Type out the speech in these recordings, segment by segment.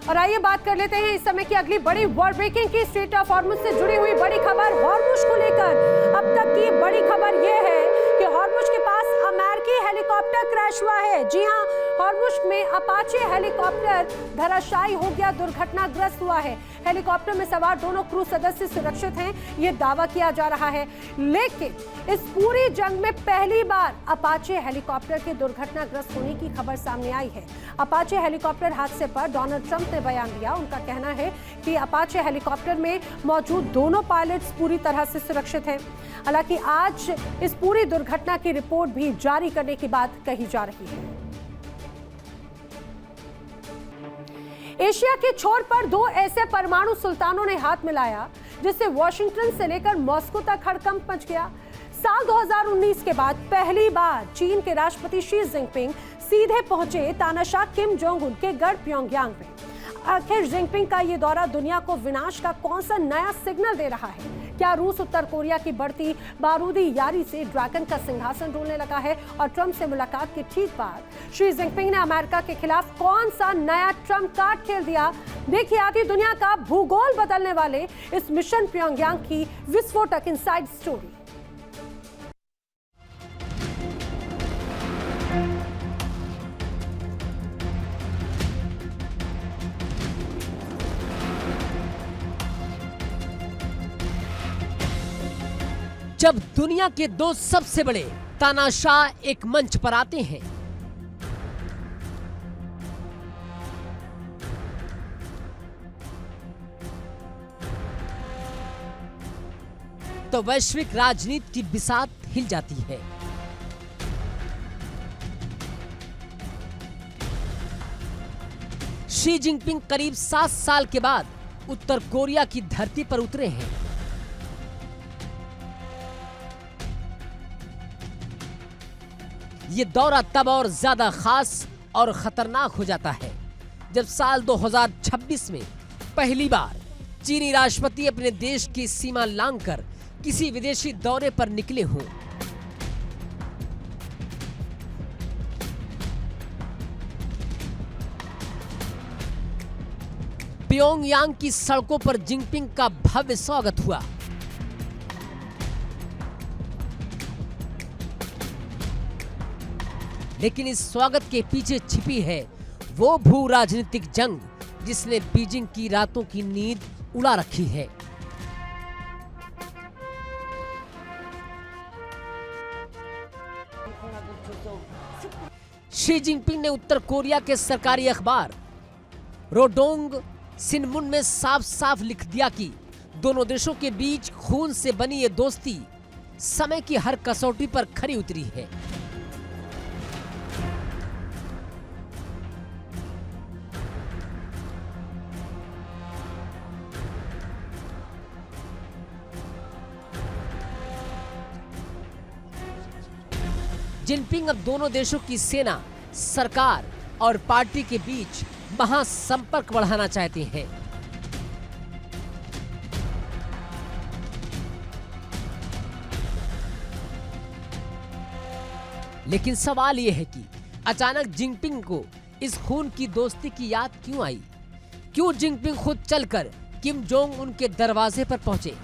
और आइए बात कर लेते हैं इस समय की अगली बड़ी वर्ल्ड ब्रेकिंग की। स्ट्रेट ऑफ हॉर्मुज से जुड़ी हुई बड़ी खबर हॉर्मुज को लेकर। अब तक की बड़ी खबर यह है कि हॉर्मुज के पास अमेरिकी हेलीकॉप्टर क्रैश हुआ है। जी हां, हॉर्मुज में अपाचे हेलीकॉप्टर धराशायी हो गया, दुर्घटनाग्रस्त हुआ है। हेलीकॉप्टर में सवार दोनों क्रू सदस्य सुरक्षित हैं, यह दावा किया जा रहा है। लेकिन इस पूरी जंग में पहली बार अपाचे हेलीकॉप्टर के दुर्घटनाग्रस्त होने की खबर सामने आई है। अपाचे हेलीकॉप्टर हादसे पर डोनाल्ड ट्रंप ने बयान दिया। उनका कहना है कि अपाचे हेलीकॉप्टर में मौजूद दोनों पायलट्स पूरी तरह से सुरक्षित हैं। हालांकि आज इस पूरी दुर्घटना की रिपोर्ट भी जारी करने की बात कही जा रही है। एशिया के छोर पर दो ऐसे परमाणु सुल्तानों ने हाथ मिलाया जिससे वॉशिंगटन से लेकर मॉस्को तक हड़कंप मच गया। साल 2019 के बाद पहली बार चीन के राष्ट्रपति शी जिनपिंग सीधे पहुंचे तानाशाह किम जोंग उन के गढ़ प्योंगयांग में। आखिर जिनपिंग का ये दौरा दुनिया को विनाश का कौन सा नया सिग्नल दे रहा है? क्या रूस उत्तर कोरिया की बढ़ती बारूदी यारी से ड्रैगन का सिंहासन डोलने लगा है? और ट्रंप से मुलाकात के ठीक बाद शी जिनपिंग ने अमेरिका के खिलाफ कौन सा नया ट्रंप कार्ड खेल दिया? देखिए आती दुनिया का भूगोल बदलने वाले इस मिशन प्योंगयांग की विस्फोटक इनसाइड स्टोरी। जब दुनिया के दो सबसे बड़े तानाशाह एक मंच पर आते हैं तो वैश्विक राजनीति की बिसात हिल जाती है। शी जिनपिंग करीब 7 साल के बाद उत्तर कोरिया की धरती पर उतरे हैं। ये दौरा तब और ज्यादा खास और खतरनाक हो जाता है जब साल 2026 में पहली बार चीनी राष्ट्रपति अपने देश की सीमा लांघकर किसी विदेशी दौरे पर निकले हों। प्योंगयांग की सड़कों पर जिनपिंग का भव्य स्वागत हुआ। लेकिन इस स्वागत के पीछे छिपी है वो भू राजनीतिक जंग जिसने बीजिंग की रातों की नींद उड़ा रखी है। शी जिनपिंग ने उत्तर कोरिया के सरकारी अखबार रोडोंग सिनमुन में साफ साफ लिख दिया कि दोनों देशों के बीच खून से बनी ये दोस्ती समय की हर कसौटी पर खरी उतरी है। जिनपिंग अब दोनों देशों की सेना, सरकार और पार्टी के बीच महासंपर्क बढ़ाना चाहते हैं। लेकिन सवाल यह है कि अचानक जिनपिंग को इस खून की दोस्ती की याद क्यों आई? क्यों जिनपिंग खुद चलकर किम जोंग उन के दरवाजे पर पहुंचे?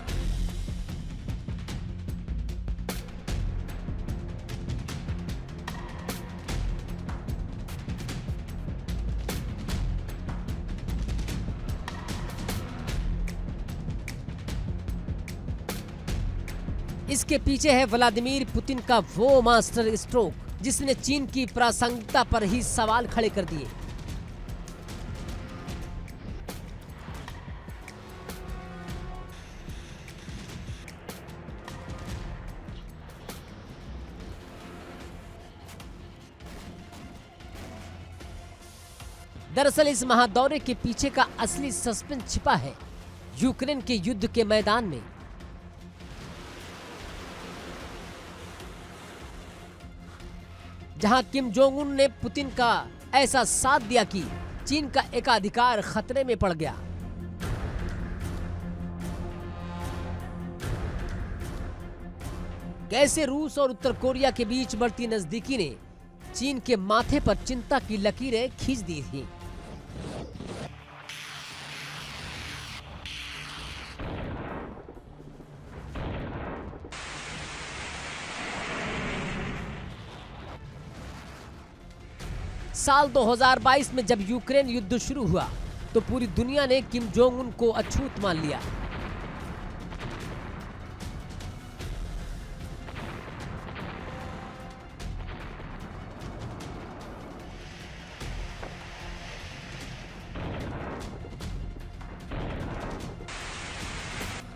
इसके पीछे है व्लादिमीर पुतिन का वो मास्टर स्ट्रोक जिसने चीन की प्रासंगिकता पर ही सवाल खड़े कर दिए। दरअसल इस महादौरे के पीछे का असली सस्पेंस छिपा है यूक्रेन के युद्ध के मैदान में। जहां किम जोंग उन ने पुतिन का ऐसा साथ दिया कि चीन का एकाधिकार खतरे में पड़ गया। कैसे रूस और उत्तर कोरिया के बीच बढ़ती नजदीकी ने चीन के माथे पर चिंता की लकीरें खींच दी थी। साल 2022 में जब यूक्रेन युद्ध शुरू हुआ तो पूरी दुनिया ने किम जोंग उन को अछूत मान लिया।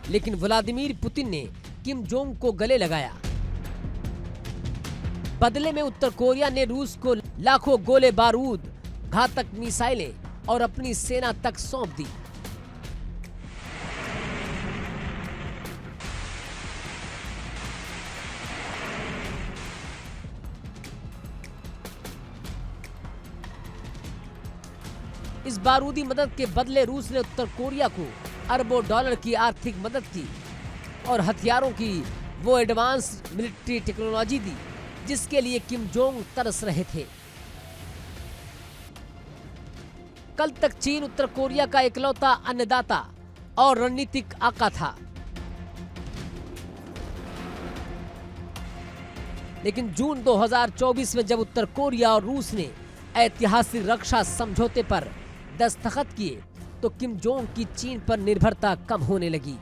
लेकिन व्लादिमीर पुतिन ने किम जोंग को गले लगाया। बदले में उत्तर कोरिया ने रूस को लाखों गोले बारूद, घातक मिसाइलें और अपनी सेना तक सौंप दी। इस बारूदी मदद के बदले रूस ने उत्तर कोरिया को अरबों डॉलर की आर्थिक मदद की और हथियारों की वो एडवांस मिलिट्री टेक्नोलॉजी दी जिसके लिए किम जोंग तरस रहे थे। कल तक चीन उत्तर कोरिया का इकलौता अन्नदाता और रणनीतिक आका था, लेकिन जून 2024 में जब उत्तर कोरिया और रूस ने ऐतिहासिक रक्षा समझौते पर दस्तखत किए तो किम जोंग की चीन पर निर्भरता कम होने लगी।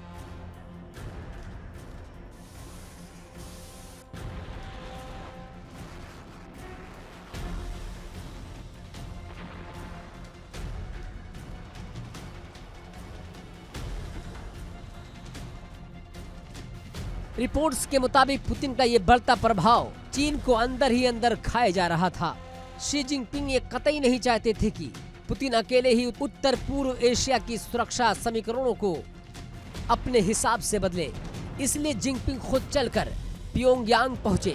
रिपोर्ट्स के मुताबिक पुतिन का ये बढ़ता प्रभाव चीन को अंदर ही अंदर खाए जा रहा था। शी जिनपिंग ये कतई नहीं चाहते थे कि पुतिन अकेले ही उत्तर पूर्व एशिया की सुरक्षा समीकरणों को अपने हिसाब से बदले, इसलिए जिनपिंग खुद चलकर प्योंगयांग पहुंचे।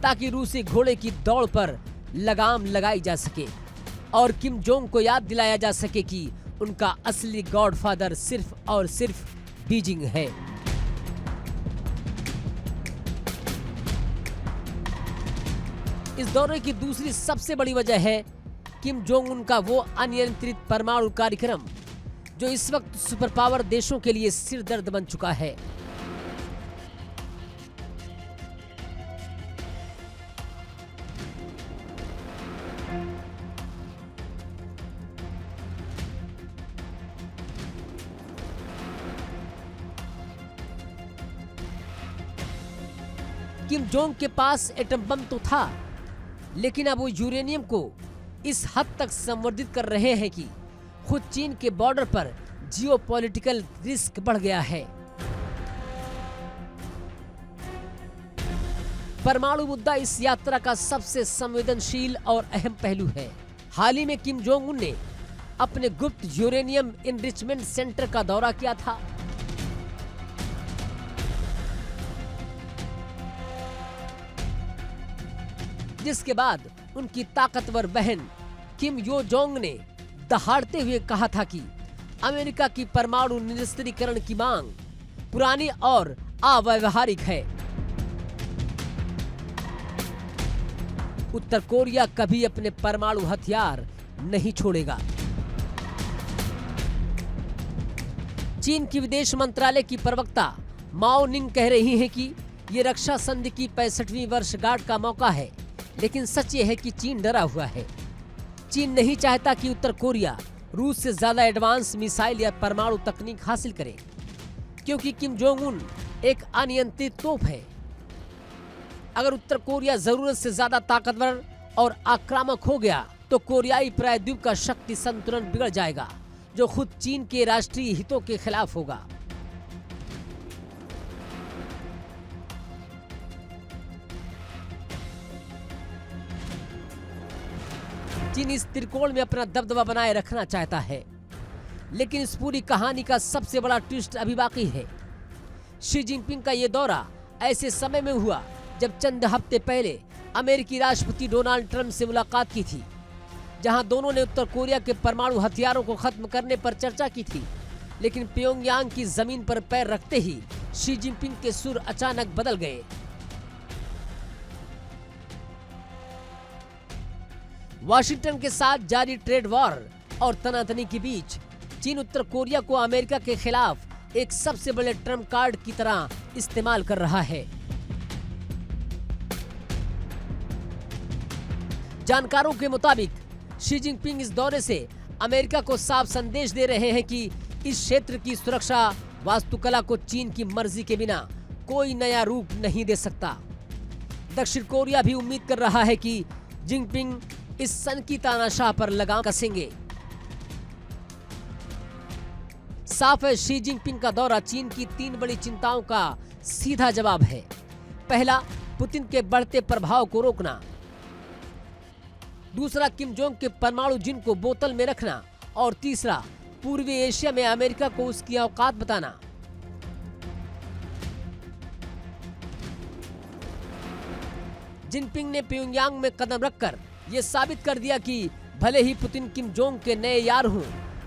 ताकि रूसी घोड़े की दौड़ पर लगाम लगाई जा सके और किम जोंग को याद दिलाया जा सके कि उनका असली गॉडफादर सिर्फ और सिर्फ बीजिंग है। इस दौरे की दूसरी सबसे बड़ी वजह है किम जोंग उन का वो अनियंत्रित परमाणु कार्यक्रम जो इस वक्त सुपर पावर देशों के लिए सिरदर्द बन चुका है। किम जोंग के पास एटम बम तो था, लेकिन अब वो यूरेनियम को इस हद तक संवर्धित कर रहे हैं कि खुद चीन के बॉर्डर पर जियोपॉलिटिकल रिस्क बढ़ गया है। परमाणु मुद्दा इस यात्रा का सबसे संवेदनशील और अहम पहलू है। हाल ही में किम जोंग उन ने अपने गुप्त यूरेनियम इनरिचमेंट सेंटर का दौरा किया था। जिसके बाद उनकी ताकतवर बहन किम यो जोंग ने दहाड़ते हुए कहा था कि अमेरिका की परमाणु निरस्त्रीकरण की मांग पुरानी और अव्यावहारिक है। उत्तर कोरिया कभी अपने परमाणु हथियार नहीं छोड़ेगा। चीन की विदेश मंत्रालय की प्रवक्ता माओ निंग कह रही हैं कि ये रक्षा संधि की 65वीं वर्षगांठ का मौका है, लेकिन सच ये है कि चीन डरा हुआ है। चीन नहीं चाहता कि उत्तर कोरिया रूस से ज्यादा एडवांस मिसाइल या परमाणु तकनीक हासिल करे, क्योंकि किम जोंग उन एक अनियंत्रित तोप है। अगर उत्तर कोरिया जरूरत से ज्यादा ताकतवर और आक्रामक हो गया तो कोरियाई प्रायद्वीप का शक्ति संतुलन बिगड़ जाएगा, जो खुद चीन के राष्ट्रीय हितों के खिलाफ होगा। चीन इस त्रिकोण में अपना दबदबा बनाए रखना चाहता है, लेकिन इस पूरी कहानी का सबसे बड़ा ट्विस्ट अभी बाकी है। शी जिनपिंग का ये दौरा ऐसे समय में हुआ जब चंद हफ्ते पहले अमेरिकी राष्ट्रपति डोनाल्ड ट्रंप से मुलाकात की थी, जहां दोनों ने उत्तर कोरिया के परमाणु हथियारों को खत्म करने पर चर्चा की थी। लेकिन प्योंगयांग की जमीन पर पैर रखते ही शी जिनपिंग के सुर अचानक बदल गए। वाशिंगटन के साथ जारी ट्रेड वॉर और तनातनी के बीच चीन उत्तर कोरिया को अमेरिका के खिलाफ एक सबसे बड़े ट्रम्प कार्ड की तरह इस्तेमाल कर रहा है। जानकारों के मुताबिक शी जिनपिंग इस दौरे से अमेरिका को साफ संदेश दे रहे हैं कि इस क्षेत्र की सुरक्षा वास्तुकला को चीन की मर्जी के बिना कोई नया रूप नहीं दे सकता। दक्षिण कोरिया भी उम्मीद कर रहा है कि जिनपिंग इस सन की तानाशाह पर लगाम कसेंगे। साफ है, शी जिनपिंग का दौरा चीन की 3 बड़ी चिंताओं का सीधा जवाब है। पहला, पुतिन के बढ़ते प्रभाव को रोकना। दूसरा, किम जोंग के परमाणु जिन को बोतल में रखना। और तीसरा, पूर्वी एशिया में अमेरिका को उसकी औकात बताना। जिनपिंग ने प्योंगयांग में कदम रखकर यह साबित कर दिया कि भले ही पुतिन किम जोंग के नए यार हों,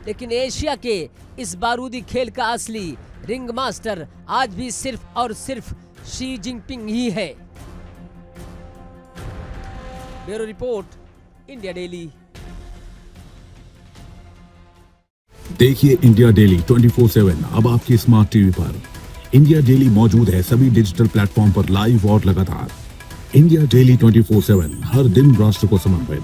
लेकिन एशिया के इस बारूदी खेल का असली रिंग मास्टर आज भी सिर्फ और सिर्फ शी जिनपिंग ही है। Bureau report, India daily. देखिए इंडिया डेली 24/7 अब आपके स्मार्ट टीवी पर। इंडिया डेली मौजूद है सभी डिजिटल प्लेटफॉर्म पर लाइव और लगातार। इंडिया डेली 24/7 हर दिन राष्ट्र को समर्पित।